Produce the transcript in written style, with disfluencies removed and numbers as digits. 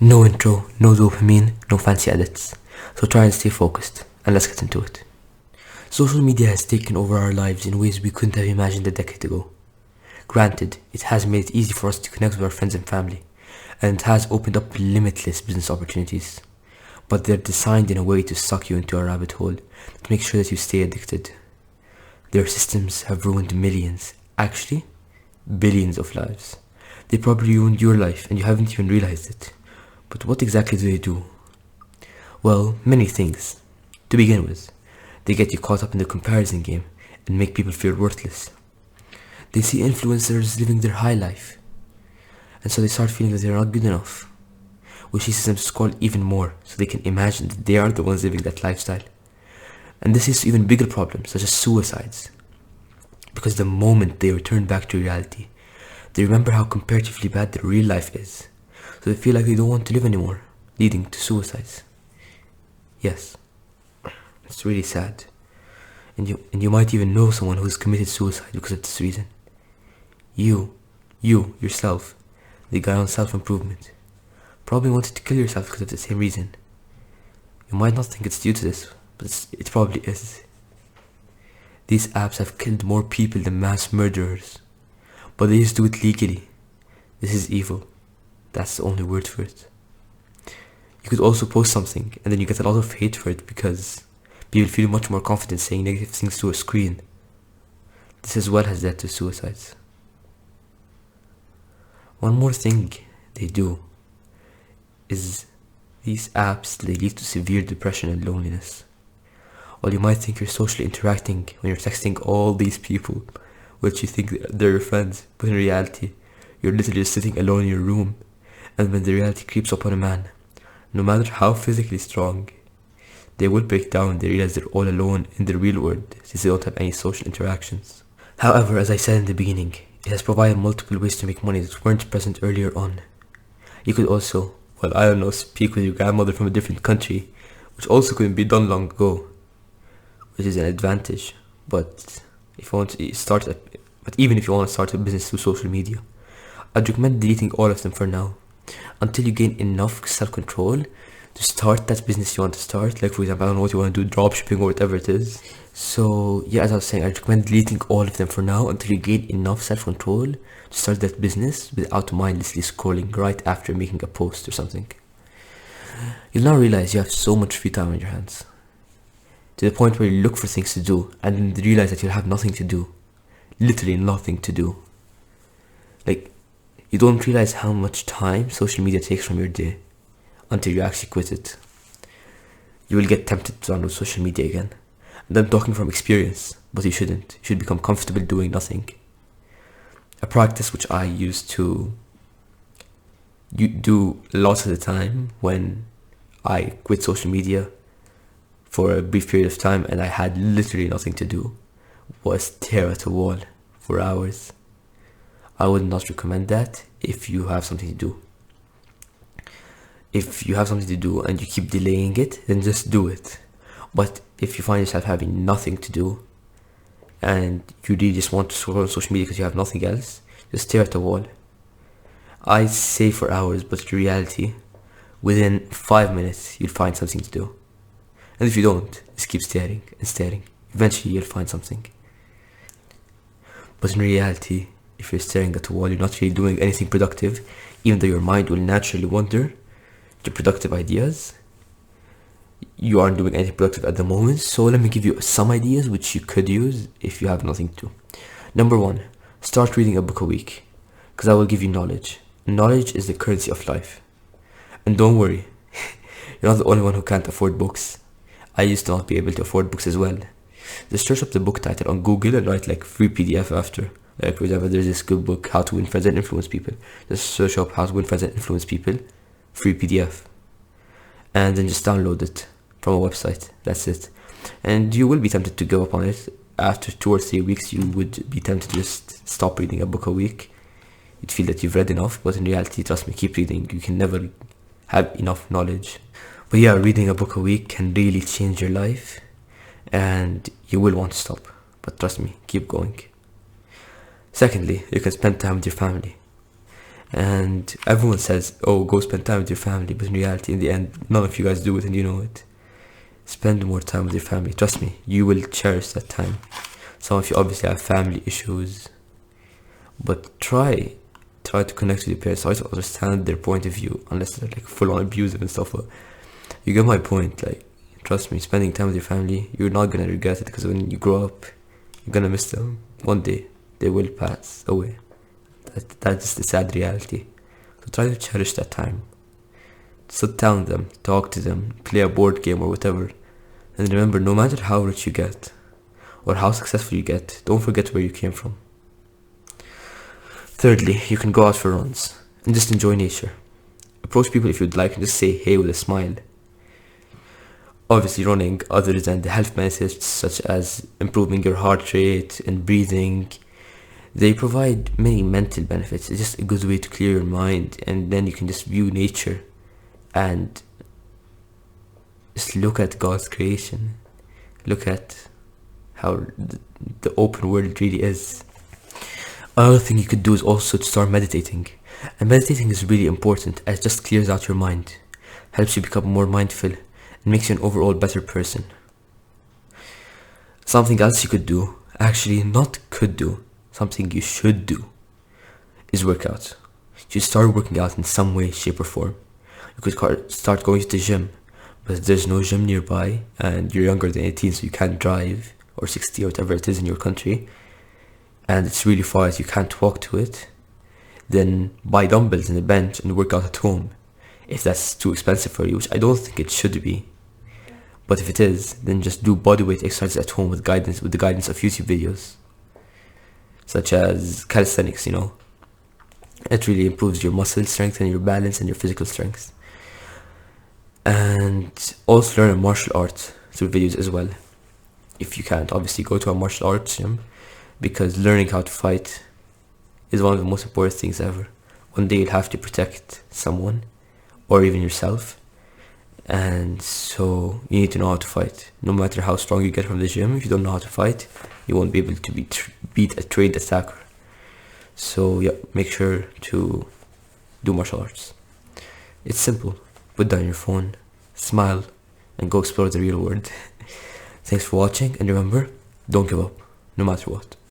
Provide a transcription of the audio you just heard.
No intro, no dopamine, no fancy edits. So try and stay focused, and let's get into it. Social media has taken over our lives in ways we couldn't have imagined a decade ago. Granted, it has made it easy for us to connect with our friends and family, and it has opened up limitless business opportunities. But they're designed in a way to suck you into a rabbit hole to make sure that you stay addicted. Their systems have ruined millions, actually, billions of lives. They probably ruined your life and you haven't even realized it. But what exactly do they do? Well, many things. To begin with, they get you caught up in the comparison game and make people feel worthless. They see influencers living their high life, and so they start feeling that they're not good enough, which leads them to scroll even more so they can imagine that they are the ones living that lifestyle. And this leads to even bigger problems, such as suicides. Because the moment they return back to reality, they remember how comparatively bad their real life is, so they feel like they don't want to live anymore, leading to suicides. Yes, it's really sad. And you might even know someone who's committed suicide because of this reason. You yourself, the guy on self-improvement, probably wanted to kill yourself because of the same reason. You might not think it's due to this, but it probably is. These apps have killed more people than mass murderers, but they just do it legally. This is evil. That's the only word for it. You could also post something and then you get a lot of hate for it because people feel much more confident saying negative things to a screen. This as well has led to suicides. One more thing they do is these apps, they lead to severe depression and loneliness. While you might think you're socially interacting when you're texting all these people which you think they're your friends, but in reality you're literally just sitting alone in your room. And when the reality creeps up on a man, no matter how physically strong, they will break down. They realize they're all alone in the real world since they don't have any social interactions. However, as I said in the beginning, it has provided multiple ways to make money that weren't present earlier on. You could also, speak with your grandmother from a different country, which also couldn't be done long ago, which is an advantage. But even if you want to start a business through social media, I'd recommend deleting all of them for now, until you gain enough self-control to start that business you want to start. Like, for example, I don't know what you want to do, dropshipping or whatever it is. So yeah, as I was saying, I recommend deleting all of them for now until you gain enough self-control to start that business without mindlessly scrolling right after making a post or something. You'll now realize you have so much free time on your hands, to the point where you look for things to do and then realize that you'll have nothing to do. Literally nothing to do. Like, you don't realize how much time social media takes from your day until you actually quit it. You will get tempted to download social media again. And I'm talking from experience, but you shouldn't. You should become comfortable doing nothing. A practice which I used to do lots of the time when I quit social media for a brief period of time and I had literally nothing to do was stare at a wall for hours. I would not recommend that if you have something to do. If you have something to do and you keep delaying it, then just do it. But if you find yourself having nothing to do and you really just want to scroll on social media because you have nothing else, just stare at the wall. I say for hours, but in reality, within 5 minutes, you'll find something to do. And if you don't, just keep staring and staring. Eventually, you'll find something. But in reality, if you're staring at the wall, you're not really doing anything productive, even though your mind will naturally wander to productive ideas. You aren't doing anything productive at the moment, so let me give you some ideas which you could use if you have nothing to do. Number 1, start reading a book a week, because I will give you knowledge. Knowledge is the currency of life. And don't worry, you're not the only one who can't afford books. I used to not be able to afford books as well. Just search up the book title on Google and write like free PDF after. Like, for example, there's this good book, How to Win Friends and Influence People. Just search up How to Win Friends and Influence People, free PDF. And then just download it from a website. That's it. And you will be tempted to give up on it. After 2 or 3 weeks, you would be tempted to just stop reading a book a week. You'd feel that you've read enough, but in reality, trust me, keep reading. You can never have enough knowledge. But yeah, reading a book a week can really change your life, and you will want to stop. But trust me, keep going. Secondly, you can spend time with your family. And everyone says, oh, go spend time with your family, but in reality, in the end, none of you guys do it, and you know it. Spend more time with your family. Trust me, you will cherish that time. Some of you obviously have family issues, but try to connect with your parents. Try to understand their point of view, unless they're like full on abusive and stuff. But you get my point. Like, trust me, spending time with your family, you're not gonna regret it, because when you grow up, you're gonna miss them. One day, they will pass away. That's just the sad reality. So try to cherish that time. Sit down with them, talk to them, play a board game or whatever. And remember, no matter how rich you get, or how successful you get, don't forget where you came from. Thirdly, you can go out for runs and just enjoy nature. Approach people if you'd like and just say hey with a smile. Obviously, running, other than the health benefits such as improving your heart rate and breathing, they provide many mental benefits. It's just a good way to clear your mind, and then you can just view nature and just look at God's creation. Look at how the open world really is. Another thing you could do is also to start meditating. And meditating is really important, as it just clears out your mind, helps you become more mindful, and makes you an overall better person. Something else you could do, actually not could do, something you should do, is work out. You should start working out in some way, shape or form. You could start going to the gym, but if there's no gym nearby and you're younger than 18 so you can't drive, or 60 or whatever it is in your country, and it's really far as you can't walk to it, then buy dumbbells and a bench and work out at home. If that's too expensive for you, which I don't think it should be, but if it is, then just do bodyweight exercises at home with the guidance of YouTube videos, such as calisthenics. It really improves your muscle strength and your balance and your physical strength. And also learn a martial art through videos as well. If you can't, obviously go to a martial arts gym, because learning how to fight is one of the most important things ever. One day you'll have to protect someone, or even yourself, and so you need to know how to fight. No matter how strong you get from the gym, if you don't know how to fight, you won't be able to beat a trained attacker. So yeah, make sure to do martial arts. It's simple. Put down your phone, smile, and go explore the real world. Thanks for watching, and remember, don't give up, no matter what.